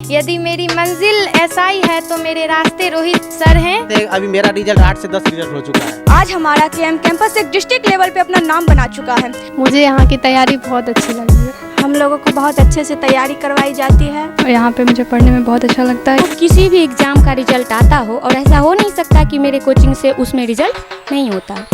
यदि मेरी मंजिल एसआई है तो मेरे रास्ते रोहित सर हैं। अभी मेरा रिजल्ट 8 से 10 रिजल्ट हो चुका है। आज हमारा केएम कैंपस एक डिस्ट्रिक्ट लेवल पे अपना नाम बना चुका है। मुझे यहाँ की तैयारी बहुत अच्छी लगी है। हम लोगों को बहुत अच्छे से तैयारी करवाई जाती है और यहाँ पे मुझे पढ़ने में बहुत अच्छा लगता है। किसी भी एग्जाम का रिजल्ट आता हो और ऐसा हो नहीं सकता कि मेरे कोचिंग से उसमें रिजल्ट नहीं होता।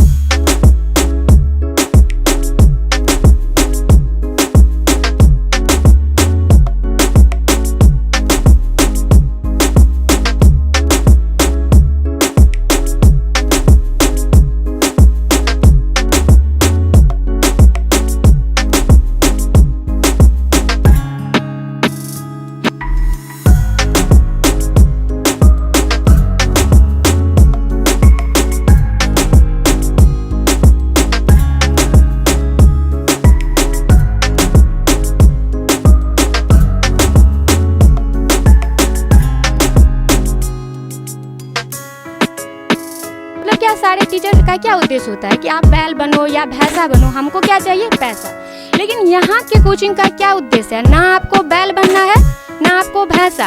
क्या सारे टीचर का क्या उद्देश्य होता है कि आप बैल बनो या भैंसा बनो, हमको क्या चाहिए पैसा। लेकिन यहाँ के कोचिंग का क्या उद्देश्य है, ना आपको बैल बनना है ना आपको भैंसा,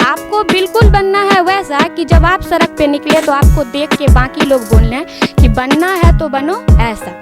आपको बिल्कुल बनना है वैसा कि जब आप सड़क पे निकले तो आपको देख के बाकी लोग बोलने कि बनना है तो बनो ऐसा,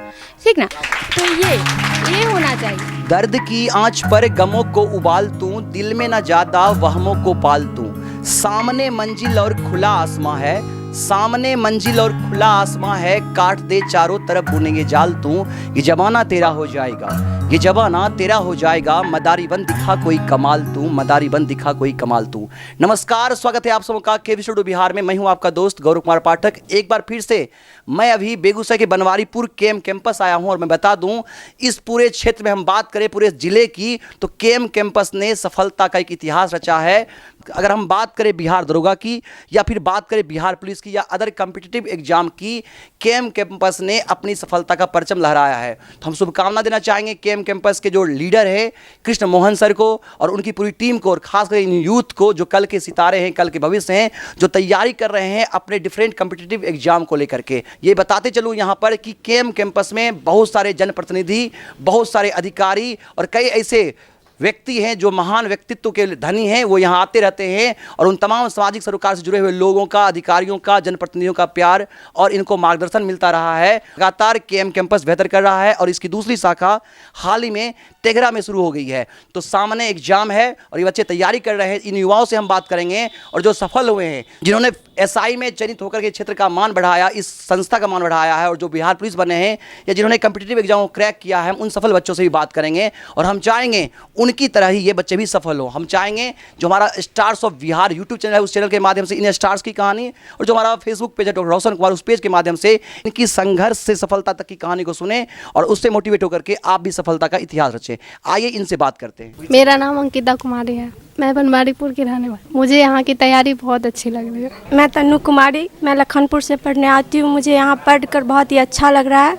ठीक ना। तो ये होना चाहिए। दर्द की आंच पर गमों को उबाल दूं, दिल में न ज्यादा वहमों को पाल दूं। सामने मंजिल और खुला आसमां है, सामने मंजिल और खुला आसमां है, काट दे चारों तरफ बुनेंगे जाल तू। ये जमाना तेरा हो जाएगा, ये जमाना तेरा हो जाएगा, मदारी बन दिखा कोई कमाल तू, मदारी बन दिखा कोई कमाल तू। नमस्कार, स्वागत है आप सबों का केवी स्टूडियो बिहार में। मैं हूं आपका दोस्त गौरव कुमार पाठक। एक बार फिर से मैं अभी बेगूसराय के बनवारीपुर केएम कैंपस आया हूं और मैं बता दूं, इस पूरे क्षेत्र में हम बात करें पूरे जिले की तो केएम कैंपस ने सफलता का एक इतिहास रचा है। अगर हम बात करें बिहार दरोगा की या फिर बात करें बिहार पुलिस की या अदर कॉम्पिटिटिव एग्जाम की, केएम कैंपस ने अपनी सफलता का परचम लहराया है। तो हम शुभकामना देना चाहेंगे केएम कैंपस के जो लीडर है कृष्ण मोहन सर को और उनकी पूरी टीम को, और खासकर इन यूथ को जो कल के सितारे हैं, कल के भविष्य हैं, जो तैयारी कर रहे हैं अपने डिफरेंट कॉम्पिटिटिव एग्जाम को लेकर के। ये बताते चलूँ यहाँ पर कि केएम कैंपस में बहुत सारे जनप्रतिनिधि, बहुत सारे अधिकारी और कई ऐसे व्यक्ति हैं जो महान व्यक्तित्व के धनी हैं, वो यहाँ आते रहते हैं और उन तमाम सामाजिक सरोकार से जुड़े हुए लोगों का, अधिकारियों का, जनप्रतिनिधियों का प्यार और इनको मार्गदर्शन मिलता रहा है। लगातार केएम कैंपस बेहतर कर रहा है और इसकी दूसरी शाखा हाल ही में तेघरा में शुरू हो गई है। तो सामने एग्जाम है और ये बच्चे तैयारी कर रहे हैं। इन युवाओं से हम बात करेंगे और जो सफल हुए हैं, जिन्होंने एसआई में चयनित होकर के क्षेत्र का मान बढ़ाया, इस संस्था का मान बढ़ाया है, और जो बिहार पुलिस बने हैं या जिन्होंने कॉम्पिटिटिव एग्जाम को क्रैक किया है, उन सफल बच्चों से भी बात करेंगे। और हम चाहेंगे उनकी तरह ही ये बच्चे भी सफल हो। हम चाहेंगे जो हमारा stars of Bihar YouTube channel है, उस चैनल के माध्यम से इन स्टार्स की कहानी, और जो हमारा फेसबुक पेज है डॉक्टर रोशन कुमार, उस पेज के माध्यम से इनकी संघर्ष से सफलता तक की कहानी को सुने और उससे मोटिवेट होकर के आप भी सफलता का इतिहास रचें। आइए इनसे बात करते हैं। मेरा नाम अंकिता कुमारी है, मैं बनवारीपुर की रहने वाली। मुझे यहाँ की तैयारी बहुत अच्छी लग रही है। मैं तन्नू कुमारी, मैं लखनपुर से पढ़ने आती हूँ। मुझे यहाँ पढ़कर बहुत ही अच्छा लग रहा है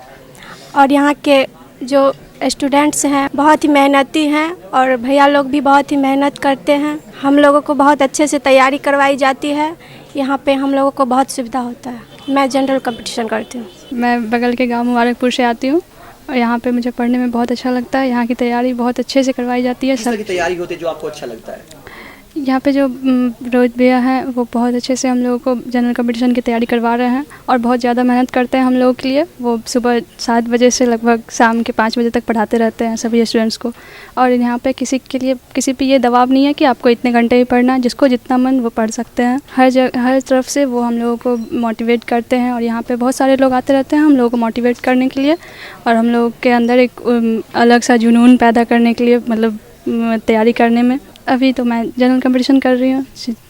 और यहाँ के जो स्टूडेंट्स हैं बहुत ही मेहनती हैं और भैया लोग भी बहुत ही मेहनत करते हैं। हम लोगों को बहुत अच्छे से तैयारी करवाई जाती है। यहाँ पे हम लोगों को बहुत सुविधा होता है। मैं जनरल कंपटीशन करती हूँ। मैं बगल के गांव मुबारकपुर से आती हूँ और यहाँ पे मुझे पढ़ने में बहुत अच्छा लगता है। यहाँ की तैयारी बहुत अच्छे से करवाई जाती है। किस तरह की तैयारी होती है जो आपको अच्छा लगता है? यहाँ पे जो रोहित भैया हैं वो बहुत अच्छे से हम लोगों को जनरल कंपटीशन की तैयारी करवा रहे हैं और बहुत ज़्यादा मेहनत करते हैं हम लोगों के लिए। वो सुबह 7 बजे से लगभग शाम के 5 बजे तक पढ़ाते रहते हैं सभी स्टूडेंट्स को। और यहाँ पे किसी पे ये दबाव नहीं है कि आपको इतने घंटे ही पढ़ना है, जिसको जितना मन वो पढ़ सकते हैं। हर तरफ से वो हम लोगों को मोटिवेट करते हैं और यहाँ पर बहुत सारे लोग आते रहते हैं हम लोगों को मोटिवेट करने के लिए और हम लोग के अंदर एक अलग सा जुनून पैदा करने के लिए, मतलब तैयारी करने में। अभी तो मैं जनरल कंपटीशन कर रही हूँ,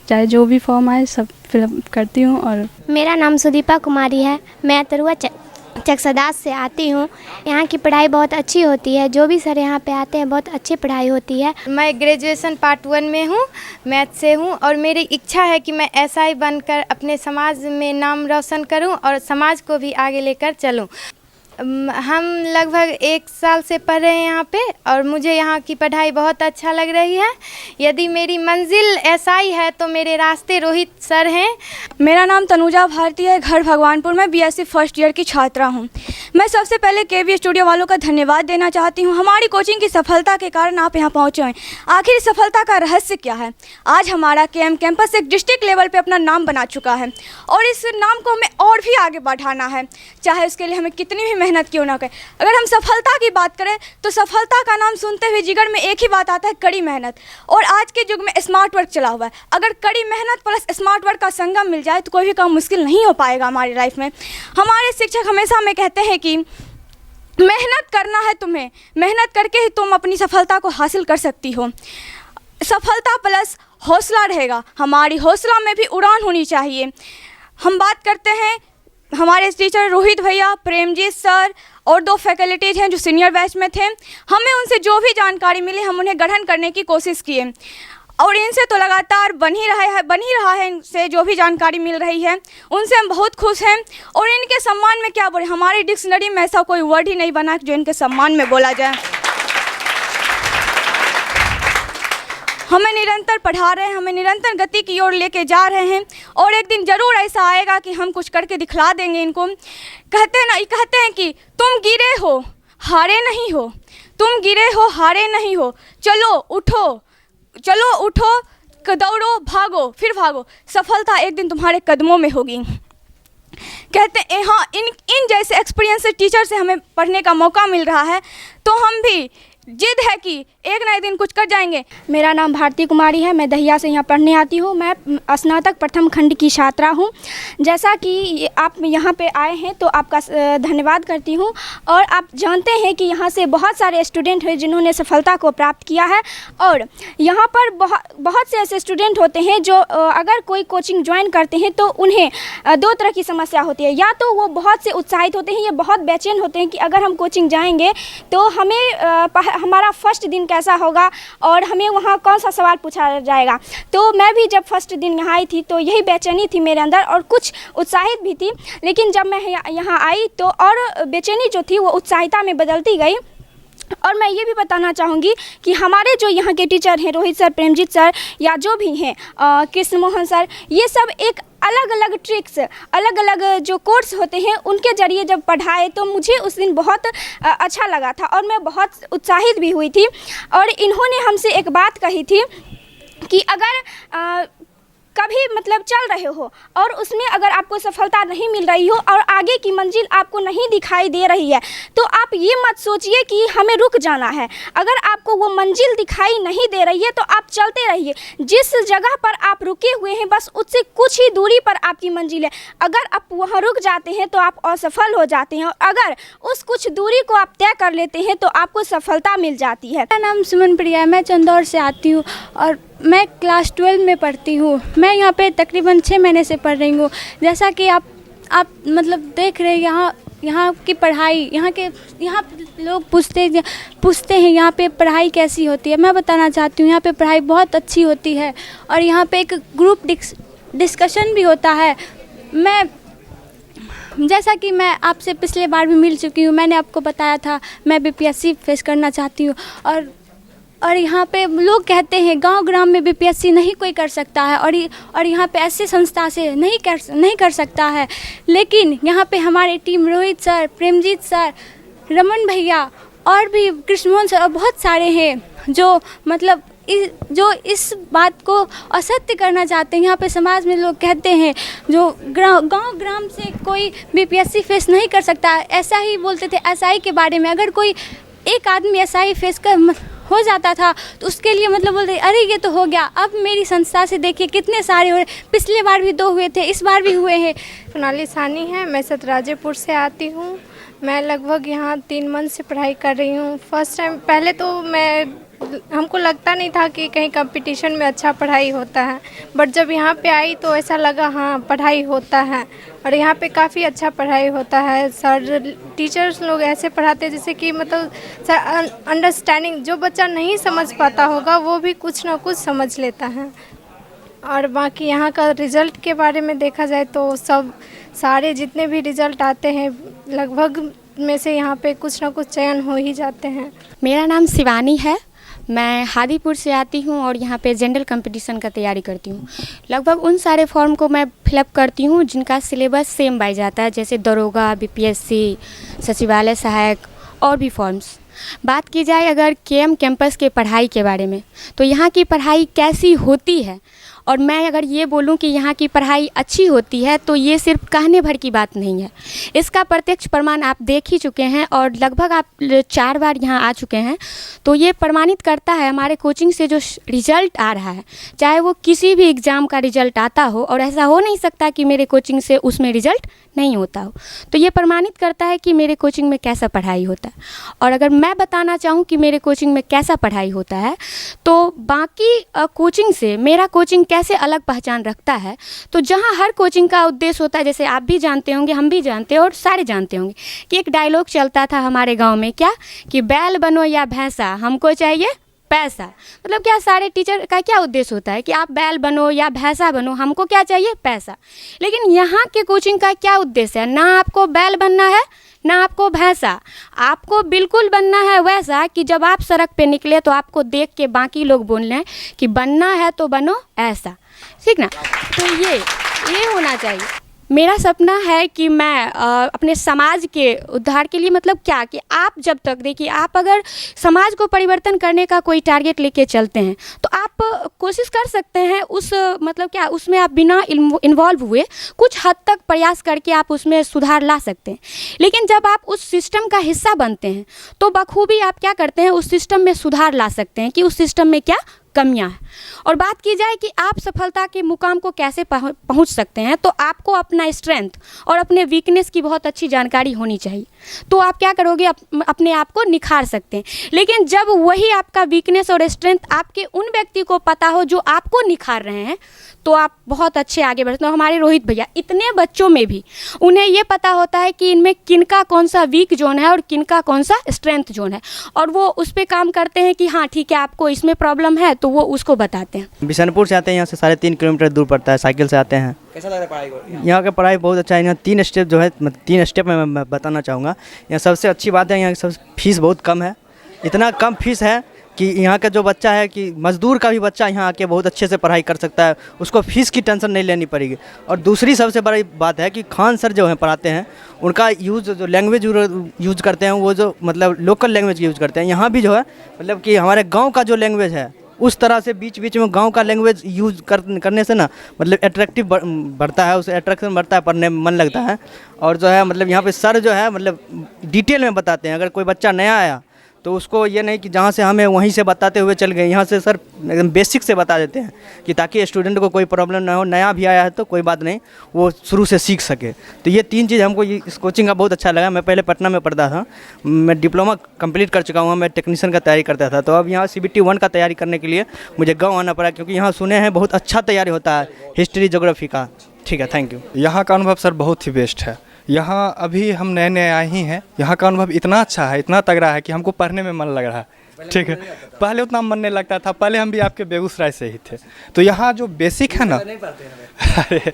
चाहे जो भी फॉर्म आए सब फिलअप करती हूँ। और मेरा नाम सुदीपा कुमारी है, मैं तरुआ चकसदास से आती हूँ। यहाँ की पढ़ाई बहुत अच्छी होती है, जो भी सर यहाँ पे आते हैं बहुत अच्छी पढ़ाई होती है। मैं ग्रेजुएशन पार्ट 1 में हूँ, मैथ से हूँ और मेरी इच्छा है कि मैं एसआई बनकर अपने समाज में नाम रोशन करूँ और समाज को भी आगे लेकर चलूँ। हम लगभग 1 साल से पढ़ रहे हैं यहाँ पे और मुझे यहाँ की पढ़ाई बहुत अच्छा लग रही है। यदि मेरी मंजिल एसआई है तो मेरे रास्ते रोहित सर हैं। मेरा नाम तनुजा भारती है, घर भगवानपुर में बीएससी फर्स्ट ईयर की छात्रा हूँ। मैं सबसे पहले केवी स्टूडियो वालों का धन्यवाद देना चाहती हूँ। हमारी कोचिंग की सफलता के कारण आप यहाँ पहुँचे हैं। आखिर इस सफलता का रहस्य क्या है? आज हमारा केएम कैंपस एक डिस्ट्रिक्ट लेवल पे अपना नाम बना चुका है और इस नाम को हमें और भी आगे बढ़ाना है, चाहे उसके लिए हमें कितनी भी मेहनत क्यों ना करें। अगर हम सफलता की बात करें तो सफलता का नाम सुनते हुए जिगर में एक ही बात आता है, कड़ी मेहनत। और आज के युग में स्मार्ट वर्क चला हुआ है। अगर कड़ी मेहनत प्लस स्मार्ट वर्क का संगम मिल जाए तो कोई भी काम मुश्किल नहीं हो पाएगा हमारी लाइफ में। हमारे शिक्षक हमेशा हमें कहते हैं कि मेहनत करना है तुम्हें, मेहनत करके ही तुम अपनी सफलता को हासिल कर सकती हो। सफलता प्लस हौसला रहेगा, हमारी हौसला में भी उड़ान होनी चाहिए। हम बात करते हैं हमारे टीचर रोहित भैया, प्रेमजीत सर और 2 फैकल्टीज हैं जो सीनियर बैच में थे। हमें उनसे जो भी जानकारी मिली हम उन्हें ग्रहण करने की कोशिश किए और इनसे तो लगातार बन ही रहा है इनसे जो भी जानकारी मिल रही है उनसे हम बहुत खुश हैं। और इनके सम्मान में क्या बोले, हमारी डिक्शनरी में ऐसा कोई वर्ड ही नहीं बना जो इनके सम्मान में बोला जाए। हमें निरंतर पढ़ा रहे हैं, हमें निरंतर गति की ओर लेके जा रहे हैं और एक दिन ज़रूर ऐसा आएगा कि हम कुछ करके दिखला देंगे इनको। कहते हैं कि तुम गिरे हो हारे नहीं हो, तुम गिरे हो हारे नहीं हो, चलो उठो दौड़ो भागो फिर भागो, सफलता एक दिन तुम्हारे कदमों में होगी। कहते हैं हाँ, इन जैसे एक्सपीरियंस टीचर से हमें पढ़ने का मौका मिल रहा है तो हम भी जिद है कि एक ना एक दिन कुछ कर जाएंगे। मेरा नाम भारती कुमारी है, मैं दहिया से यहाँ पढ़ने आती हूँ। मैं स्नातक प्रथम खंड की छात्रा हूँ। जैसा कि आप यहाँ पे आए हैं तो आपका धन्यवाद करती हूँ। और आप जानते हैं कि यहाँ से बहुत सारे स्टूडेंट हैं जिन्होंने सफलता को प्राप्त किया है और यहाँ पर बहुत से ऐसे स्टूडेंट होते हैं जो अगर कोई कोचिंग ज्वाइन करते हैं तो उन्हें 2 तरह की समस्या होती है। या तो वो बहुत से उत्साहित होते हैं या बहुत बेचैन होते हैं कि अगर हम कोचिंग जाएंगे तो हमें हमारा फर्स्ट दिन कैसा होगा और हमें वहाँ कौन सा सवाल पूछा जाएगा। तो मैं भी जब फर्स्ट दिन यहाँ आई थी तो यही बेचैनी थी मेरे अंदर और कुछ उत्साहित भी थी, लेकिन जब मैं यहाँ आई तो और बेचैनी जो थी वो उत्साहिता में बदलती गई। और मैं ये भी बताना चाहूँगी कि हमारे जो यहाँ के टीचर हैं रोहित सर, प्रेमजीत सर या जो भी हैं कृष्ण मोहन सर, ये सब एक अलग अलग ट्रिक्स, अलग अलग जो कोर्स होते हैं उनके ज़रिए जब पढ़ाए तो मुझे उस दिन बहुत अच्छा लगा था और मैं बहुत उत्साहित भी हुई थी। और इन्होंने हमसे एक बात कही थी कि अगर कभी मतलब चल रहे हो और उसमें अगर आपको सफलता नहीं मिल रही हो और आगे की मंजिल आपको नहीं दिखाई दे रही है तो आप ये मत सोचिए कि हमें रुक जाना है। अगर आपको वो मंजिल दिखाई नहीं दे रही है तो आप चलते रहिए। जिस जगह पर आप रुके हुए हैं बस उससे कुछ ही दूरी पर आपकी मंजिल है। अगर आप वहाँ रुक जाते हैं तो आप असफल हो जाते हैं और अगर उस कुछ दूरी को आप तय कर लेते हैं तो आपको सफलता मिल जाती है। मेरा नाम सुमन प्रिया है, मैं चंदौर से आती हूँ और मैं क्लास 12 में पढ़ती हूँ। मैं यहाँ पे तकरीबन 6 महीने से पढ़ रही हूँ। जैसा कि आप मतलब देख रहे हैं यहाँ की पढ़ाई, यहाँ लोग पूछते हैं यहाँ पे पढ़ाई कैसी होती है। मैं बताना चाहती हूँ यहाँ पे पढ़ाई बहुत अच्छी होती है और यहाँ पे एक ग्रुप डिस्कशन भी होता है। जैसा कि मैं आपसे पिछले बार भी मिल चुकी हूँ, मैंने आपको बताया था मैं बीपीएससी फेस करना चाहती हूँ और यहाँ पे लोग कहते हैं गांव ग्राम में बीपीएससी नहीं कोई कर सकता है और यहाँ पे ऐसे संस्था से नहीं कर सकता है। लेकिन यहाँ पे हमारी team Rohit sir, Premjit sir, Raman भैया और भी कृष्णमोहन सर और बहुत सारे हैं जो मतलब जो इस बात को असत्य करना चाहते हैं। यहाँ पे समाज में लोग कहते हैं जो गांव ग्राम से कोई बीपीएससी फेस नहीं कर सकता। ऐसा ही बोलते थे एसआई के बारे में, अगर कोई एक आदमी एसआई फेस हो जाता था तो उसके लिए मतलब बोलते अरे ये तो हो गया। अब मेरी संस्था से देखिए कितने सारे हो रहे, पिछले बार भी 2 हुए थे, इस बार भी हुए हैं। सोनाली सानी है, मैं सतराजेपुर से आती हूँ। मैं लगभग यहाँ 3 मंथ से पढ़ाई कर रही हूँ। फर्स्ट टाइम पहले तो हमको लगता नहीं था कि कहीं कंपटीशन में अच्छा पढ़ाई होता है, बट जब यहाँ पे आई तो ऐसा लगा हाँ पढ़ाई होता है और यहाँ पे काफ़ी अच्छा पढ़ाई होता है। सर टीचर्स लोग ऐसे पढ़ाते हैं जैसे कि मतलब सर अंडरस्टैंडिंग, जो बच्चा नहीं समझ पाता होगा वो भी कुछ ना कुछ समझ लेता है। और बाकी यहाँ का रिज़ल्ट के बारे में देखा जाए तो सारे जितने भी रिज़ल्ट आते हैं लगभग में से यहाँ पे कुछ ना कुछ चयन हो ही जाते हैं। मेरा नाम शिवानी है, मैं हादीपुर से आती हूँ और यहाँ पे जनरल कंपटीशन का तैयारी करती हूँ। लगभग उन सारे फॉर्म को मैं फिलअप करती हूँ जिनका सिलेबस सेम बाई जाता है, जैसे दरोगा, बीपीएससी, सचिवालय सहायक और भी फॉर्म्स। बात की जाए अगर केएम कैंपस के पढ़ाई के बारे में, तो यहाँ की पढ़ाई कैसी होती है, और मैं अगर ये बोलूँ कि यहाँ की पढ़ाई अच्छी होती है, तो ये सिर्फ कहने भर की बात नहीं है। इसका प्रत्यक्ष प्रमाण आप देख ही चुके हैं और लगभग आप 4 बार यहाँ आ चुके हैं, तो ये प्रमाणित करता है हमारे कोचिंग से जो रिजल्ट आ रहा है, चाहे वो किसी भी एग्ज़ाम का रिजल्ट आता हो, और ऐसा हो नहीं सकता कि मेरे कोचिंग से उसमें रिजल्ट नहीं होता हो। तो ये प्रमाणित करता है कि मेरे कोचिंग में कैसा पढ़ाई होता है। और अगर मैं बताना चाहूँ कि मेरे कोचिंग में कैसा पढ़ाई होता है, तो बाकी कोचिंग से मेरा कोचिंग कैसे अलग पहचान रखता है, तो जहाँ हर कोचिंग का उद्देश्य होता है, जैसे आप भी जानते होंगे, हम भी जानते हैं और सारे जानते होंगे कि एक डायलॉग चलता था हमारे गांव में, क्या कि बैल बनो या भैंसा, हमको चाहिए पैसा। मतलब क्या सारे टीचर का क्या उद्देश्य होता है कि आप बैल बनो या भैंसा बनो, हमको क्या चाहिए, पैसा। लेकिन यहाँ के कोचिंग का क्या उद्देश्य है, ना आपको बैल बनना है ना आपको भैंसा, आपको बिल्कुल बनना है वैसा कि जब आप सड़क पे निकले तो आपको देख के बाकी लोग बोल रहे हैं कि बनना है तो बनो ऐसा, ठीक ना। तो ये होना चाहिए। मेरा सपना है कि मैं अपने समाज के उद्धार के लिए, मतलब क्या कि आप जब तक देखिए, आप अगर समाज को परिवर्तन करने का कोई टारगेट लेके चलते हैं तो आप कोशिश कर सकते हैं उस मतलब क्या उसमें आप बिना इन्वॉल्व हुए कुछ हद तक प्रयास करके आप उसमें सुधार ला सकते हैं। लेकिन जब आप उस सिस्टम का हिस्सा बनते हैं तो बखूबी आप क्या करते हैं, उस सिस्टम में सुधार ला सकते हैं कि उस सिस्टम में क्या कमियां हैं। और बात की जाए कि आप सफलता के मुकाम को कैसे पहुंच सकते हैं, तो आपको अपना स्ट्रेंथ और अपने वीकनेस की बहुत अच्छी जानकारी होनी चाहिए। तो आप क्या करोगे, अपने आप को निखार सकते हैं। लेकिन जब वही आपका वीकनेस और स्ट्रेंथ आपके उन व्यक्ति को पता हो जो आपको निखार रहे हैं, तो आप बहुत अच्छे आगे बढ़ते हैं। हमारे रोहित भैया, इतने बच्चों में भी उन्हें ये पता होता है कि इनमें किनका कौन सा वीक जोन है और किनका कौन सा स्ट्रेंथ जोन है, और वो उस पर काम करते हैं कि हाँ ठीक है आपको इसमें प्रॉब्लम है, तो वो उसको बताते हैं। बिशनपुर से आते हैं, यहाँ से 3.5 किलोमीटर दूर पड़ता है, साइकिल से आते हैं। कैसा लग रहा है पढ़ाई को? यहाँ का पढ़ाई बहुत अच्छा है। यहाँ 3 स्टेप जो है, 3 स्टेप में मैं बताना चाहूँगा। यहाँ सबसे अच्छी बात है, यहाँ सब फीस बहुत कम है। इतना कम फीस है कि यहाँ का जो बच्चा है कि मज़दूर का भी बच्चा यहाँ आके बहुत अच्छे से पढ़ाई कर सकता है, उसको फ़ीस की टेंशन नहीं लेनी पड़ेगी। और दूसरी सबसे बड़ी बात है कि खान सर जो हैं पढ़ाते हैं, उनका यूज़ जो लैंग्वेज यूज़ करते हैं वो जो मतलब लोकल लैंग्वेज यूज़ करते हैं। यहाँ भी जो है मतलब कि हमारे गाँव का जो लैंग्वेज है उस तरह से बीच बीच में गांव का लैंग्वेज यूज़ करने से ना मतलब अट्रैक्टिव बढ़ता है, उसे अट्रैक्शन बढ़ता है, पढ़ने में मन लगता है। और जो है मतलब यहाँ पे सर जो है मतलब डिटेल में बताते हैं। अगर कोई बच्चा नया आया तो उसको ये नहीं कि जहाँ से हमें वहीं से बताते हुए चल गए, यहाँ से सर एकदम बेसिक से बता देते हैं कि ताकि स्टूडेंट को कोई प्रॉब्लम ना हो। नया भी आया है तो कोई बात नहीं, वो शुरू से सीख सके। तो ये 3 चीज़ हमको इस कोचिंग का बहुत अच्छा लगा। मैं पहले पटना में पढ़ता था, मैं डिप्लोमा कंप्लीट कर चुका हूँ, मैं टेक्नीशियन का तैयारी करता था। तो अब यहाँ CBT 1 का तैयारी करने के लिए मुझे गाँव आना पड़ा, क्योंकि यहाँ सुने हैं बहुत अच्छा तैयारी होता है हिस्ट्री ज्योग्राफी का। ठीक है, थैंक यू। यहाँ का अनुभव सर बहुत ही बेस्ट है। यहाँ अभी हम नए नए आए ही हैं, यहाँ का अनुभव इतना अच्छा है, इतना तगड़ा है कि हमको पढ़ने में मन लग रहा है। ठीक है, पहले उतना मन नहीं लगता था, पहले हम भी आपके बेगूसराय से ही थे। तो यहाँ जो बेसिक है ना, अरे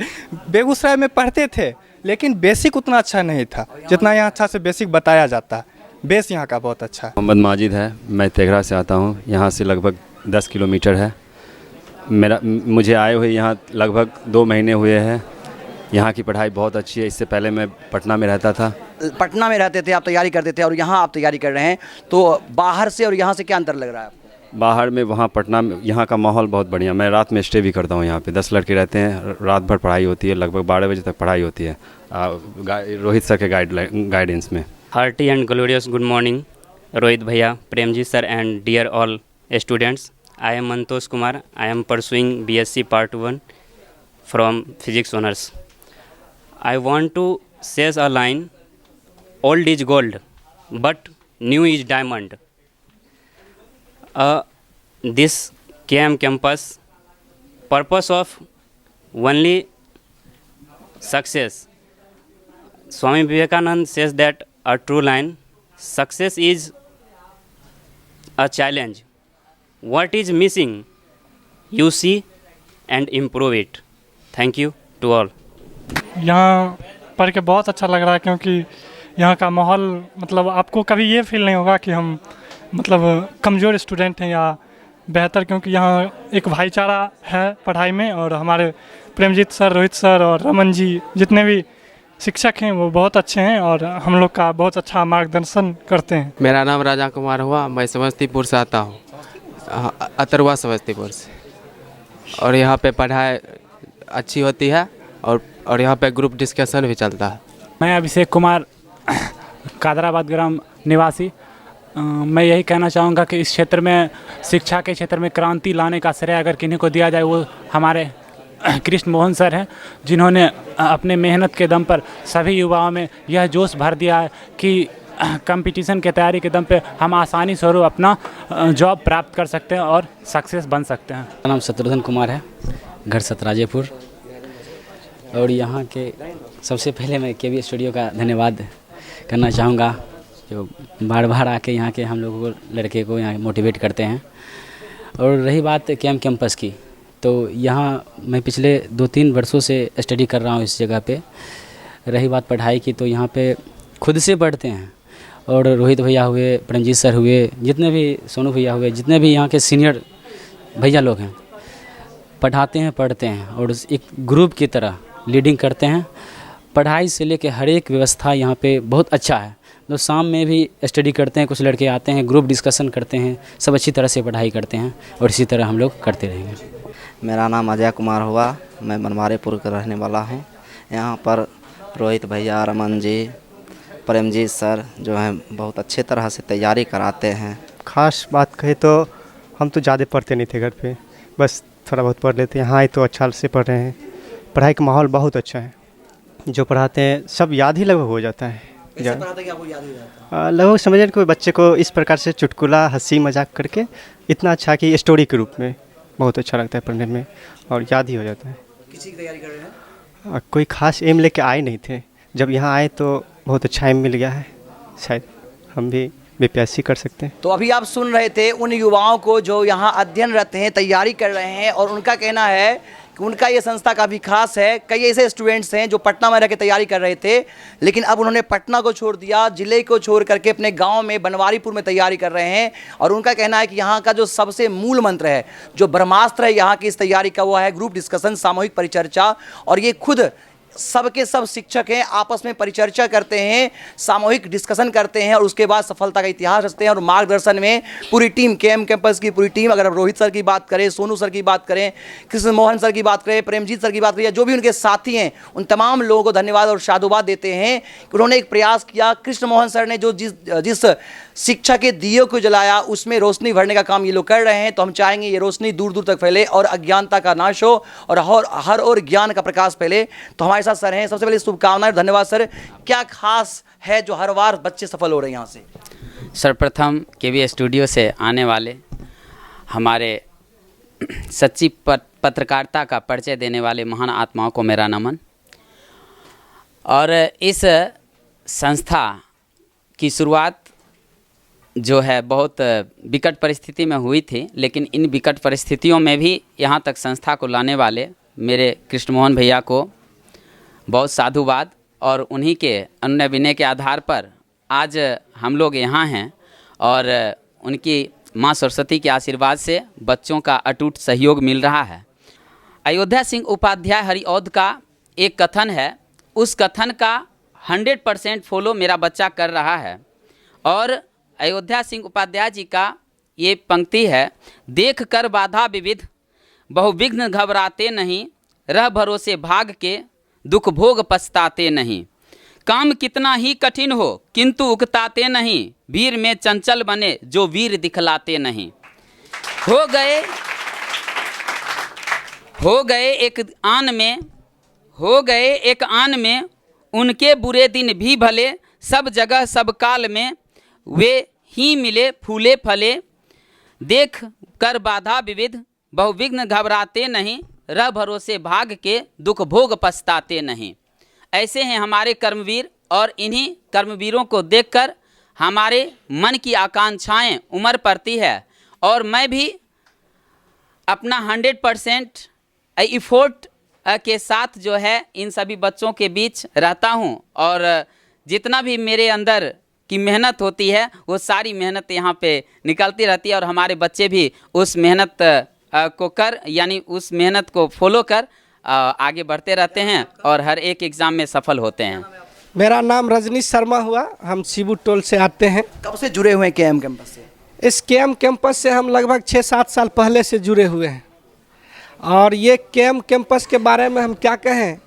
बेगूसराय में पढ़ते थे लेकिन बेसिक उतना अच्छा नहीं था जितना यहाँ अच्छा से बेसिक बताया जाता है। बेस यहाँ का बहुत अच्छा है। मोहम्मद माजिद है, मैं तेघरा से आता हूँ। यहाँ से लगभग 10 किलोमीटर है। मुझे आए हुए यहाँ लगभग 2 महीने हुए हैं। यहाँ की पढ़ाई बहुत अच्छी है। इससे पहले मैं पटना में रहता था। पटना में रहते थे आप, तैयारी करते थे, और यहाँ आप तैयारी कर रहे हैं, तो बाहर से और यहाँ से क्या अंतर लग रहा है आपको? बाहर में वहाँ पटना में यहाँ का माहौल बहुत बढ़िया। मैं रात में स्टे भी करता हूँ यहाँ पे। 10 लड़के रहते हैं, रात भर पढ़ाई होती है, लगभग 12 बजे तक पढ़ाई होती है रोहित सर के गाइडेंस में। Hearty and glorious good morning Rohit भैया, Premjit sir and dear all students. I am Mantosh Kumar. I am pursuing BSc Part 1 from Physics Honours. I want to say a line, old is gold, but new is diamond. This KM campus, purpose of only success. Swami Vivekananda says that a true line, success is a challenge. What is missing, you see and improve it. Thank you to all. यहाँ पढ़ के बहुत अच्छा लग रहा है, क्योंकि यहाँ का माहौल मतलब आपको कभी ये फील नहीं होगा कि हम मतलब कमज़ोर स्टूडेंट हैं या बेहतर, क्योंकि यहाँ एक भाईचारा है पढ़ाई में। और हमारे प्रेमजीत सर, रोहित सर और रमन जी जितने भी शिक्षक हैं वो बहुत अच्छे हैं और हम लोग का बहुत अच्छा मार्गदर्शन करते हैं। मेरा नाम राजा कुमार हुआ, मैं समस्तीपुर से आता हूँ, अतरवा समस्तीपुर से। और यहाँ पे पढ़ाई अच्छी होती है और यहाँ पे ग्रुप डिस्कशन भी चलता है। मैं अभिषेक कुमार, कादराबाद ग्राम निवासी। मैं यही कहना चाहूँगा कि इस क्षेत्र में, शिक्षा के क्षेत्र में क्रांति लाने का श्रेय अगर किन्हीं को दिया जाए वो हमारे कृष्ण मोहन सर हैं, जिन्होंने अपने मेहनत के दम पर सभी युवाओं में यह जोश भर दिया है कि कंपटीशन के तैयारी के दम पे हम आसानी स्वरूप अपना जॉब प्राप्त कर सकते हैं और सक्सेस बन सकते हैं। मेरा नाम शत्रुघ्न कुमार है, घर सतराजेपुर। और यहाँ के सबसे पहले मैं केवी स्टूडियो का धन्यवाद करना चाहूँगा, जो बार बार आके यहाँ के हम लोगों को, लड़के को यहाँ मोटिवेट करते हैं। और रही बात कैंपस की, तो यहाँ मैं पिछले 2-3 वर्षों से स्टडी कर रहा हूँ इस जगह पे। रही बात पढ़ाई की, तो यहाँ पे खुद से पढ़ते हैं। और रोहित भैया हुए, प्रेमजीत सर हुए, जितने भी सोनू भैया हुए, जितने भी यहाँ के सीनियर भैया लोग हैं, पढ़ाते हैं, पढ़ते हैं और एक ग्रुप की तरह लीडिंग करते हैं। पढ़ाई से लेके हर एक व्यवस्था यहाँ पे बहुत अच्छा है। तो शाम में भी स्टडी करते हैं, कुछ लड़के आते हैं, ग्रुप डिस्कशन करते हैं, सब अच्छी तरह से पढ़ाई करते हैं और इसी तरह हम लोग करते रहेंगे। मेरा नाम अजय कुमार हुआ, मैं बनवारीपुर का रहने वाला हूँ। यहाँ पर रोहित भैया, रमन जी, प्रेमजीत सर जो हैं बहुत अच्छे तरह से तैयारी कराते हैं। ख़ास बात कहे तो हम तो ज़्यादा पढ़ते नहीं थे घर पे, बस थोड़ा बहुत पढ़ लेते हैं। यहाँ आए तो अच्छा से पढ़ रहे हैं। पढ़ाई का माहौल बहुत अच्छा है, जो पढ़ाते हैं सब याद ही लगभग हो जाता है। लगभग समझ कोई बच्चे को इस प्रकार से चुटकुला, हंसी मजाक करके इतना अच्छा कि स्टोरी के रूप में बहुत अच्छा लगता है पढ़ने में और याद ही हो जाता है। किसी की तैयारी कर रहे हैं? कोई खास एम लेके आए नहीं थे, जब यहाँ आए तो बहुत अच्छा एम मिल गया है, शायद हम भी बीपीएससी कर सकते हैं। तो अभी आप सुन रहे थे उन युवाओं को जो यहाँ अध्ययनरत हैं, तैयारी कर रहे हैं, और उनका कहना है कि उनका ये संस्था काफ़ी खास है। कई ऐसे स्टूडेंट्स हैं जो पटना में रह के तैयारी कर रहे थे, लेकिन अब उन्होंने पटना को छोड़ दिया, जिले को छोड़ करके अपने गांव में बनवारीपुर में तैयारी कर रहे हैं। और उनका कहना है कि यहाँ का जो सबसे मूल मंत्र है, जो ब्रह्मास्त्र है यहाँ की इस तैयारी का, वो है ग्रुप डिस्कशन, सामूहिक परिचर्चा। और ये खुद सबके सब शिक्षक हैं, आपस में परिचर्चा करते हैं, सामूहिक डिस्कशन करते हैं और उसके बाद सफलता का इतिहास रचते हैं। और मार्गदर्शन में पूरी टीम, कैंपस की पूरी टीम, अगर रोहित सर की बात करें, सोनू सर की बात करें, कृष्ण मोहन सर की बात करें, प्रेमजीत सर की बात करें, जो भी उनके साथी हैं, उन तमाम लोगों को धन्यवाद और साधुवाद देते हैं कि उन्होंने एक प्रयास किया। कृष्ण मोहन सर ने जो जिस शिक्षा के दियों को जलाया, उसमें रोशनी भरने का काम ये लोग कर रहे हैं। तो हम चाहेंगे ये रोशनी दूर दूर तक फैले और अज्ञानता का नाश हो और हर और ज्ञान का प्रकाश फैले। तो हमारे साथ सर हैं, सबसे पहले शुभकामनाएं, धन्यवाद सर। क्या खास है जो हर बार बच्चे सफल हो रहे हैं यहाँ से? सर्वप्रथम केवी स्टूडियो से आने वाले हमारे सच्ची पत्रकारिता का परिचय देने वाले महान आत्माओं को मेरा नमन। और इस संस्था की शुरुआत जो है बहुत विकट परिस्थिति में हुई थी, लेकिन इन विकट परिस्थितियों में भी यहाँ तक संस्था को लाने वाले मेरे कृष्ण मोहन भैया को बहुत साधुवाद। और उन्हीं के अनुनय विनय के आधार पर आज हम लोग यहाँ हैं और उनकी माँ सरस्वती के आशीर्वाद से बच्चों का अटूट सहयोग मिल रहा है। अयोध्या सिंह उपाध्याय हरिऔध का एक कथन है, उस कथन का 100% फॉलो मेरा बच्चा कर रहा है। और अयोध्या सिंह उपाध्याय जी का ये पंक्ति है, देख कर बाधा विविध बहुविघ्न घबराते नहीं, रह भरोसे भाग के दुख भोग पछताते नहीं। काम कितना ही कठिन हो किंतु उकताते नहीं, वीर में चंचल बने जो वीर दिखलाते नहीं। हो गए एक आन में उनके बुरे दिन भी भले, सब जगह सब काल में वे ही मिले फूले फले। देख कर बाधा विविध बहुविघ्न घबराते नहीं, रह भरोसे भाग के दुख भोग पछताते नहीं। ऐसे हैं हमारे कर्मवीर और इन्हीं कर्मवीरों को देखकर हमारे मन की आकांक्षाएं उमड़ पड़ती है। और मैं भी अपना 100% इफ़ोर्ट के साथ जो है इन सभी बच्चों के बीच रहता हूं और जितना भी मेरे अंदर की मेहनत होती है वो सारी मेहनत यहाँ पे निकलती रहती है और हमारे बच्चे भी उस मेहनत को कर यानी उस मेहनत को फॉलो कर आगे बढ़ते रहते हैं और हर एक एग्ज़ाम में सफल होते हैं। मेरा नाम रजनीश शर्मा हुआ, हम शिबू टोल से आते हैं। कब से जुड़े हुए हैं केएम कैंपस से? इस केएम कैंपस से हम लगभग 6-7 साल पहले से जुड़े हुए हैं और ये केएम कैंपस के बारे में हम क्या कहें,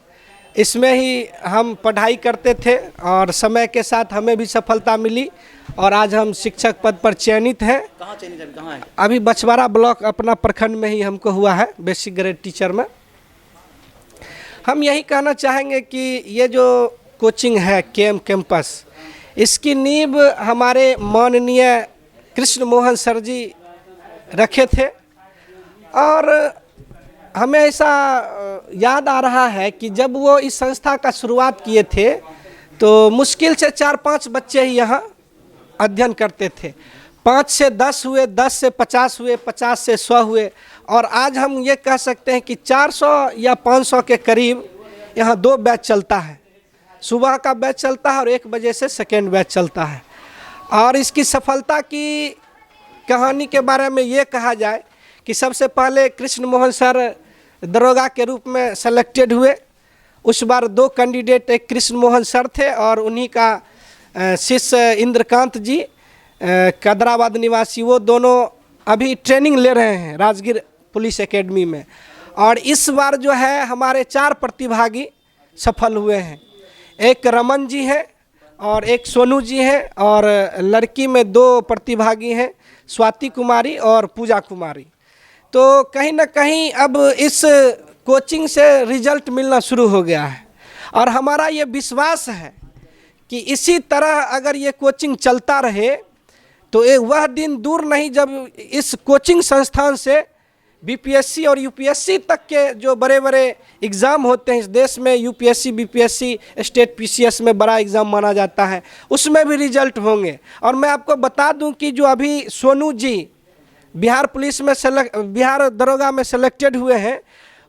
इसमें ही हम पढ़ाई करते थे और समय के साथ हमें भी सफलता मिली और आज हम शिक्षक पद पर चयनित हैं। कहाँ चयनित है? कहाँ है? अभी बछवाड़ा ब्लॉक अपना प्रखंड में ही हमको हुआ है, बेसिक ग्रेड टीचर में। हम यही कहना चाहेंगे कि ये जो कोचिंग है केएम कैंपस, इसकी नींव हमारे माननीय कृष्ण मोहन सर जी रखे थे और हमें ऐसा याद आ रहा है कि जब वो इस संस्था का शुरुआत किए थे तो मुश्किल से 4-5 बच्चे ही यहाँ अध्ययन करते थे। 5 से 10 हुए, 10 से 50 हुए, 50 से 100 हुए और आज हम ये कह सकते हैं कि 400 या 500 के करीब यहाँ 2 बैच चलता है। सुबह का बैच चलता है और 1 बजे से सेकेंड बैच चलता है। और इसकी सफलता की कहानी के बारे में ये कहा जाए कि सबसे पहले कृष्ण मोहन सर दरोगा के रूप में सेलेक्टेड हुए। उस बार 2 कैंडिडेट, एक कृष्ण मोहन सर थे और उन्हीं का शिष्य इंद्रकांत जी कदराबाद निवासी, वो दोनों अभी ट्रेनिंग ले रहे हैं राजगीर पुलिस एकेडमी में। और इस बार जो है हमारे 4 प्रतिभागी सफल हुए हैं। एक रमन जी हैं और एक सोनू जी हैं और लड़की में 2 प्रतिभागी हैं, स्वाति कुमारी और पूजा कुमारी। तो कहीं ना कहीं अब इस कोचिंग से रिजल्ट मिलना शुरू हो गया है और हमारा ये विश्वास है कि इसी तरह अगर ये कोचिंग चलता रहे तो वह दिन दूर नहीं जब इस कोचिंग संस्थान से बीपीएससी और यूपीएससी तक के जो बड़े बड़े एग्ज़ाम होते हैं इस देश में, यूपीएससी, बीपीएससी, स्टेट पीसीएस में बड़ा एग्ज़ाम माना जाता है, उसमें भी रिजल्ट होंगे। और मैं आपको बता दूं कि जो अभी सोनू जी बिहार पुलिस में बिहार दरोगा में सेलेक्टेड हुए हैं,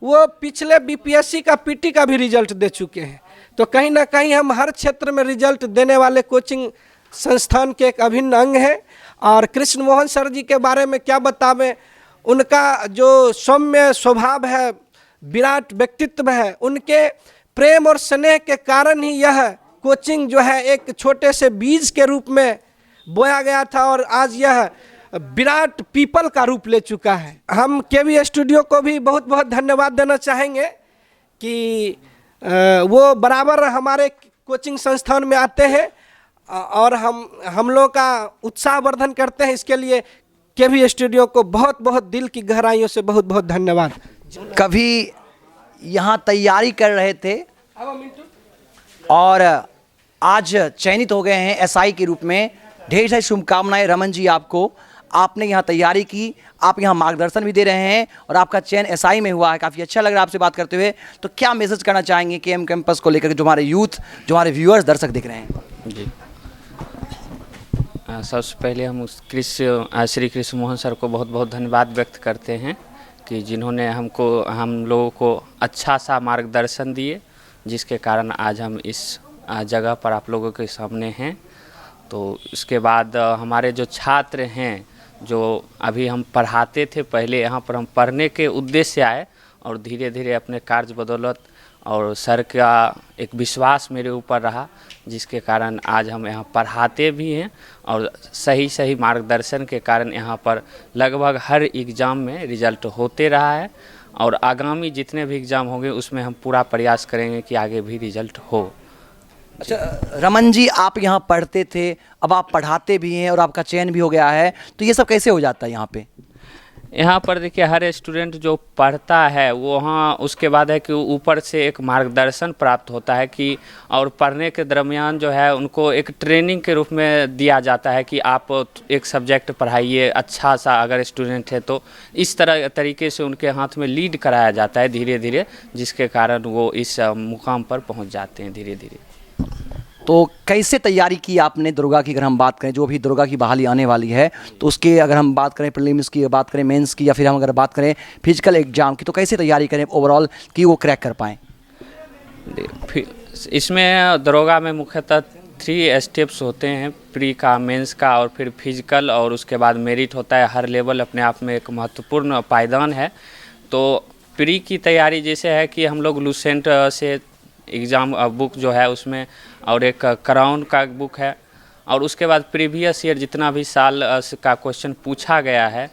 वो पिछले बीपीएससी का पीटी का भी रिजल्ट दे चुके हैं। तो कहीं ना कहीं हम हर क्षेत्र में रिजल्ट देने वाले कोचिंग संस्थान के एक अभिन्न अंग हैं। और कृष्ण मोहन सर जी के बारे में क्या बतावें, उनका जो सौम्य स्वभाव है, विराट व्यक्तित्व है, उनके प्रेम और स्नेह के कारण ही यह कोचिंग जो है एक छोटे से बीज के रूप में बोया गया था और आज यह विराट पीपल का रूप ले चुका है। हम केवी स्टूडियो को भी बहुत बहुत धन्यवाद देना चाहेंगे कि वो बराबर हमारे कोचिंग संस्थान में आते हैं और हम लोग का उत्साहवर्धन करते हैं। इसके लिए केवी स्टूडियो को बहुत बहुत दिल की गहराइयों से बहुत बहुत धन्यवाद। कभी यहाँ तैयारी कर रहे थे और आज चयनित हो गए हैं एसआई के रूप में। ढेर सारी शुभकामनाएं रमन जी आपको। आपने यहाँ तैयारी की, आप यहाँ मार्गदर्शन भी दे रहे हैं और आपका चयन एसआई में हुआ है। काफ़ी अच्छा लग रहा है आपसे बात करते हुए। तो क्या मैसेज करना चाहेंगे केएम कैंपस को लेकर, जो हमारे यूथ, जो हमारे व्यूअर्स, दर्शक देख रहे हैं? जी, सबसे पहले हम श्री कृष्ण मोहन सर को बहुत बहुत धन्यवाद व्यक्त करते हैं कि जिन्होंने हम लोगों को अच्छा सा मार्गदर्शन दिए, जिसके कारण आज हम इस जगह पर आप लोगों के सामने हैं। तो उसके बाद हमारे जो छात्र हैं, जो अभी हम पढ़ाते थे, पहले यहाँ पर हम पढ़ने के उद्देश्य से आए और धीरे धीरे अपने कार्य बदौलत और सर का एक विश्वास मेरे ऊपर रहा, जिसके कारण आज हम यहाँ पढ़ाते भी हैं और सही मार्गदर्शन के कारण यहाँ पर लगभग हर एग्ज़ाम में रिजल्ट होते रहा है और आगामी जितने भी एग्ज़ाम होंगे उसमें हम पूरा प्रयास करेंगे कि आगे भी रिजल्ट हो। अच्छा रमन जी, आप यहाँ पढ़ते थे, अब आप पढ़ाते भी हैं और आपका चयन भी हो गया है, तो ये सब कैसे हो जाता है यहाँ पे? यहाँ पर देखिए, हर स्टूडेंट जो पढ़ता है वो वहाँ उसके बाद है कि ऊपर से एक मार्गदर्शन प्राप्त होता है कि, और पढ़ने के दरमियान जो है उनको एक ट्रेनिंग के रूप में दिया जाता है कि आप एक सब्जेक्ट पढ़ाइए अच्छा सा, अगर स्टूडेंट है तो इस तरीके से उनके हाथ में लीड कराया जाता है धीरे धीरे, जिसके कारण वो इस मुकाम पर पहुँच जाते हैं धीरे धीरे। तो कैसे तैयारी की आपने दरोगा की? अगर हम बात करें, जो भी दरोगा की बहाली आने वाली है, तो उसके अगर हम बात करें प्रीलिम्स की, बात करें मेंस की, या फिर हम अगर बात करें फिजिकल एग्जाम की, तो कैसे तैयारी करें ओवरऑल कि वो क्रैक कर पाएँ? इसमें दरोगा में मुख्यतः 3 स्टेप्स होते हैं, प्री का, मेंस का और फिर फिजिकल, और उसके बाद मेरिट होता है। हर लेवल अपने आप में एक महत्वपूर्ण पायदान है। तो प्री की तैयारी जैसे है कि हम लोग लूसेंट से एग्ज़ाम बुक जो है उसमें, और एक क्राउन का बुक है, और उसके बाद प्रीवियस ईयर जितना भी साल का क्वेश्चन पूछा गया है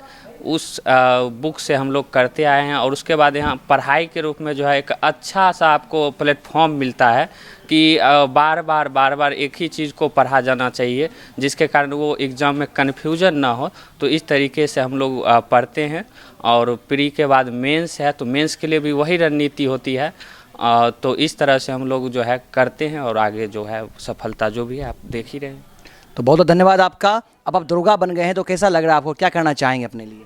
उस बुक से हम लोग करते आए हैं। और उसके बाद यहाँ पढ़ाई के रूप में जो है एक अच्छा सा आपको प्लेटफॉर्म मिलता है कि बार बार एक ही चीज़ को पढ़ा जाना चाहिए, जिसके कारण वो एग्ज़ाम में कन्फ्यूजन ना हो। तो इस तरीके से हम लोग पढ़ते हैं। और प्री के बाद मेंस है, तो मेंस के लिए भी वही रणनीति होती है। तो इस तरह से हम लोग जो है करते हैं, और आगे जो है सफलता जो भी है आप देख ही रहे हैं। तो बहुत बहुत धन्यवाद आपका। अब आप दरोगा बन गए हैं तो कैसा लग रहा है आपको, क्या करना चाहेंगे अपने लिए?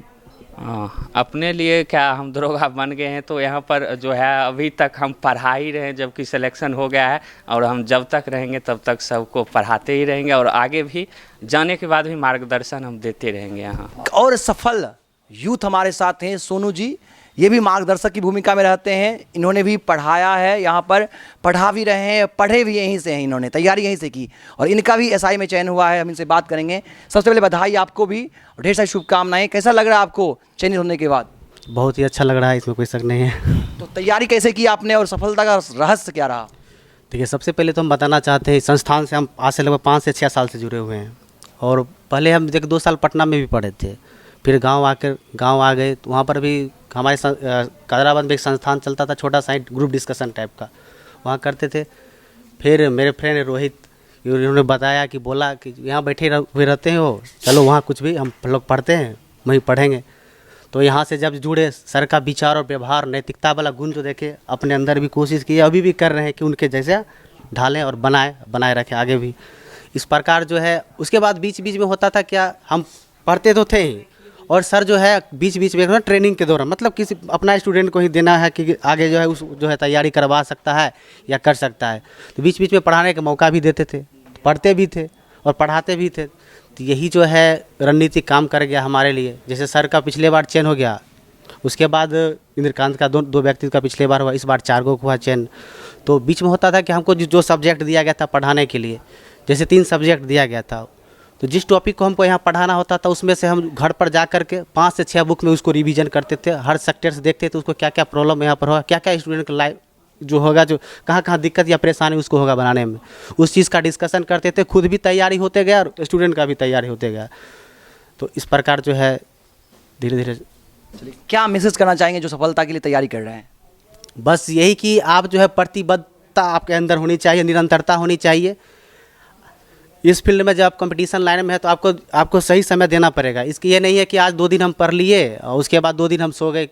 अपने लिए क्या, हम दरोगा बन गए हैं तो यहाँ पर जो है अभी तक हम पढ़ा ही रहे हैं, जबकि सिलेक्शन हो गया है। और हम जब तक रहेंगे तब तक सबको पढ़ाते ही रहेंगे, और आगे भी जाने के बाद भी मार्गदर्शन हम देते रहेंगे यहाँ। और सफल यूथ हमारे साथ हैं सोनू जी, ये भी मार्गदर्शक की भूमिका में रहते हैं। इन्होंने भी पढ़ाया है, यहाँ पर पढ़ा भी रहे हैं, पढ़े भी यहीं से हैं, इन्होंने तैयारी यहीं से की, और इनका भी एसआई में चयन हुआ है। हम इनसे बात करेंगे। सबसे पहले बधाई आपको भी, और ढेर सारी शुभकामनाएं। कैसा लग रहा है आपको चयनित होने के बाद? बहुत ही अच्छा लग रहा है, इसमें कोई शक नहीं है। तो तैयारी कैसे की आपने, और सफलता का रहस्य क्या रहा? देखिए, सबसे पहले तो हम बताना चाहते हैं, संस्थान से हम आज से लगभग 5 से 6 साल से जुड़े हुए हैं। और पहले हम 2 साल पटना में भी पढ़े थे, फिर गांव आ गए। तो वहाँ पर भी हमारे कादराबाद में एक संस्थान चलता था, छोटा सा ग्रुप डिस्कशन टाइप का, वहाँ करते थे। फिर मेरे फ्रेंड रोहित, उन्होंने बताया कि बोला कि यहाँ बैठे हुए रहते हैं हो, चलो वहाँ कुछ भी हम लोग पढ़ते हैं, वहीं पढ़ेंगे। तो यहाँ से जब जुड़े, सर का विचार और व्यवहार, नैतिकता वाला गुण जो देखे, अपने अंदर भी कोशिश की, अभी भी कर रहे हैं कि उनके जैसे ढालें और बनाए रखें आगे भी। इस प्रकार जो है, उसके बाद बीच बीच में होता था क्या, हम पढ़ते तो थे ही, और सर जो है बीच बीच में ट्रेनिंग के दौरान, मतलब किसी अपना स्टूडेंट को ही देना है कि आगे जो है उस जो है तैयारी करवा सकता है या कर सकता है, तो बीच बीच में पढ़ाने का मौका भी देते थे, पढ़ते भी थे और पढ़ाते भी थे। तो यही जो है रणनीति काम कर गया हमारे लिए। जैसे सर का पिछले बार चयन हो गया, उसके बाद इंद्रकांत का दो व्यक्ति का पिछले बार हुआ, इस बार 4 को हुआ चयन। तो बीच में होता था कि हमको जो सब्जेक्ट दिया गया था पढ़ाने के लिए, जैसे 3 सब्जेक्ट दिया गया था, तो जिस टॉपिक को हमको यहाँ पढ़ाना होता था उसमें से हम घर पर जा कर के 5 से 6 बुक में उसको रिवीजन करते थे। हर सेक्टर से देखते थे उसको क्या क्या प्रॉब्लम यहाँ पर होगा, क्या क्या स्टूडेंट का लाइफ जो होगा, जो कहाँ दिक्कत या परेशानी उसको होगा बनाने में, उस चीज़ का डिस्कशन करते थे। खुद भी तैयारी होते गया और स्टूडेंट का भी तैयारी होते गया। तो इस प्रकार जो है धीरे धीरे। क्या मैसेज करना चाहेंगे जो सफलता के लिए तैयारी कर रहे हैं? बस यही कि आप जो है प्रतिबद्धता आपके अंदर होनी चाहिए, निरंतरता होनी चाहिए। इस फील्ड में जब आप कंपटीशन लाइन में है तो आपको सही समय देना पड़ेगा। इसकी ये नहीं है कि आज 2 दिन हम पढ़ लिए और उसके बाद 2 दिन हम सो गए।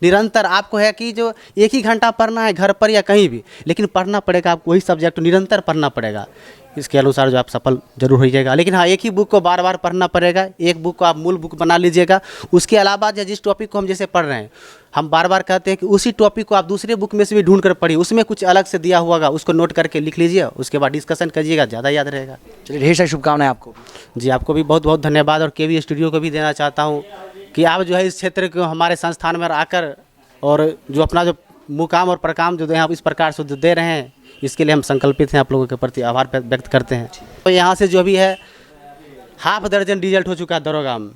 निरंतर आपको है कि जो 1 ही घंटा पढ़ना है घर पर या कहीं भी, लेकिन पढ़ना पड़ेगा, आपको वही सब्जेक्ट निरंतर पढ़ना पड़ेगा। इसके अनुसार जो आप सफल जरूर होइएगा। लेकिन हाँ, एक ही बुक को बार बार पढ़ना पड़ेगा। एक बुक को आप मूल बुक बना लीजिएगा। उसके अलावा जिस टॉपिक को हम जैसे पढ़ रहे हैं, हम बार बार कहते हैं कि उसी टॉपिक को आप दूसरे बुक में से भी ढूंढ कर पढ़िए, उसमें कुछ अलग से दिया हुआ होगा, उसको नोट करके लिख लीजिए, उसके बाद डिस्कशन करिएगा, ज़्यादा याद रहेगा। चलिए, ढेर सारी शुभकामनाएं आपको। जी, आपको भी बहुत बहुत धन्यवाद। और केवी स्टूडियो को भी देना चाहता हूँ कि आप जो है इस क्षेत्र को हमारे संस्थान में आकर और जो अपना जो मुकाम और प्रकाम जो यहाँ इस प्रकार से दे रहे हैं, इसके लिए हम संकल्पित हैं। आप लोगों के प्रति आभार व्यक्त करते हैं। तो यहाँ से जो भी है 1/2 दर्जन रिजल्ट हो चुका है दरोगा में।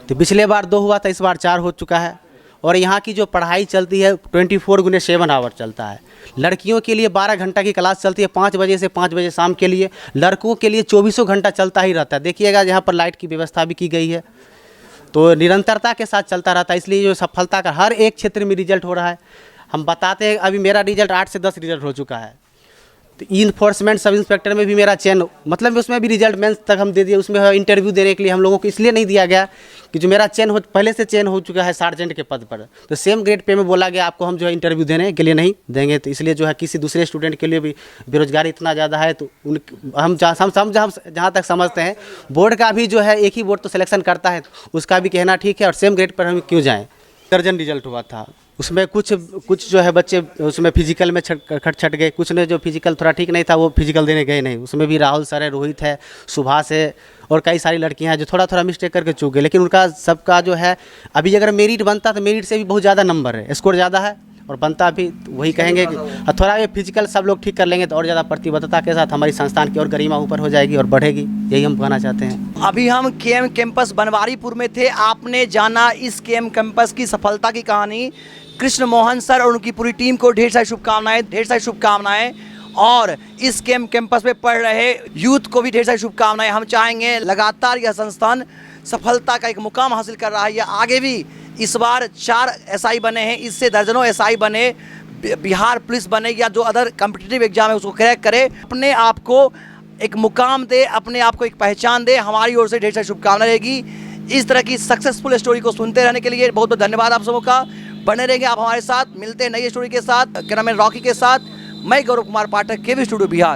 तो पिछले बार 2 हुआ था, इस बार 4 हो चुका है। और यहाँ की जो पढ़ाई चलती है 24x7 आवर चलता है। लड़कियों के लिए 12 घंटा की क्लास चलती है, 5 बजे से 5 बजे शाम के लिए। लड़कों के लिए 24 घंटा चलता ही रहता है। देखिएगा यहाँ पर लाइट की व्यवस्था भी की गई है, तो निरंतरता के साथ चलता रहता है। इसलिए जो सफलता का हर एक क्षेत्र में रिजल्ट हो रहा है। हम बताते हैं, अभी मेरा रिजल्ट 8 से 10 रिजल्ट हो चुका है। तो इन्फोर्समेंट सब इंस्पेक्टर में भी मेरा चयन, मतलब उसमें भी रिजल्ट मेंस तक हम दे दिए। उसमें इंटरव्यू देने के लिए हम लोगों को इसलिए नहीं दिया गया कि जो मेरा चयन पहले से चयन हो चुका है सार्जेंट के पद पर, तो सेम ग्रेड पे में बोला गया आपको हम जो है इंटरव्यू देने के लिए नहीं देंगे। तो इसलिए जो है किसी दूसरे स्टूडेंट के लिए भी बेरोजगारी इतना ज़्यादा है, तो हम जहाँ तक समझते हैं बोर्ड का भी जो है एक ही बोर्ड तो सिलेक्शन करता है, उसका भी कहना ठीक है। और सेम ग्रेड पर हम क्यों जाएँ। दर्जन रिजल्ट हुआ था, उसमें कुछ जो है बच्चे उसमें फिजिकल में छट गए। कुछ ने जो फिजिकल थोड़ा ठीक नहीं था वो फिजिकल देने गए नहीं। उसमें भी राहुल सर है, रोहित है, सुभाष है और कई सारी लड़कियां हैं जो थोड़ा मिस्टेक करके चूक गए। लेकिन उनका सबका जो है अभी अगर मेरिट बनता तो मेरिट से भी बहुत ज़्यादा नंबर है, स्कोर ज़्यादा है। और बनता भी वही कहेंगे कि थोड़ा ये फिजिकल सब लोग ठीक कर लेंगे तो और ज़्यादा प्रतिबद्धता के साथ हमारी संस्थान की और गरिमा ऊपर हो जाएगी और बढ़ेगी, यही हम कहना चाहते हैं। अभी हम केएम कैंपस बनवारीपुर में थे, आपने जाना इस केएम कैंपस की सफलता की कहानी। कृष्ण मोहन सर और उनकी पूरी टीम को ढेर सारी शुभकामनाएं और इस केएम कैंपस में पढ़ रहे यूथ को भी ढेर सारी शुभकामनाएं। हम चाहेंगे लगातार यह संस्थान सफलता का एक मुकाम हासिल कर रहा है, यह आगे भी इस बार 4 एसआई बने हैं, इससे दर्जनों एसआई बने, बिहार पुलिस बने या जो अदर कॉम्पिटिटिव एग्जाम है उसको क्रैक करे, अपने आप को एक मुकाम दे, अपने आप को एक पहचान दे। हमारी ओर से ढेर सारी शुभकामनाएं रहेगी। इस तरह की सक्सेसफुल स्टोरी को सुनते रहने के लिए बहुत बहुत धन्यवाद आप सबों का। बने रहेंगे आप हमारे साथ, मिलते हैं नई स्टोरी के साथ, कैमरामैन रॉकी के साथ। मैं गौरव कुमार पाठक, केवी स्टूडियो बिहार।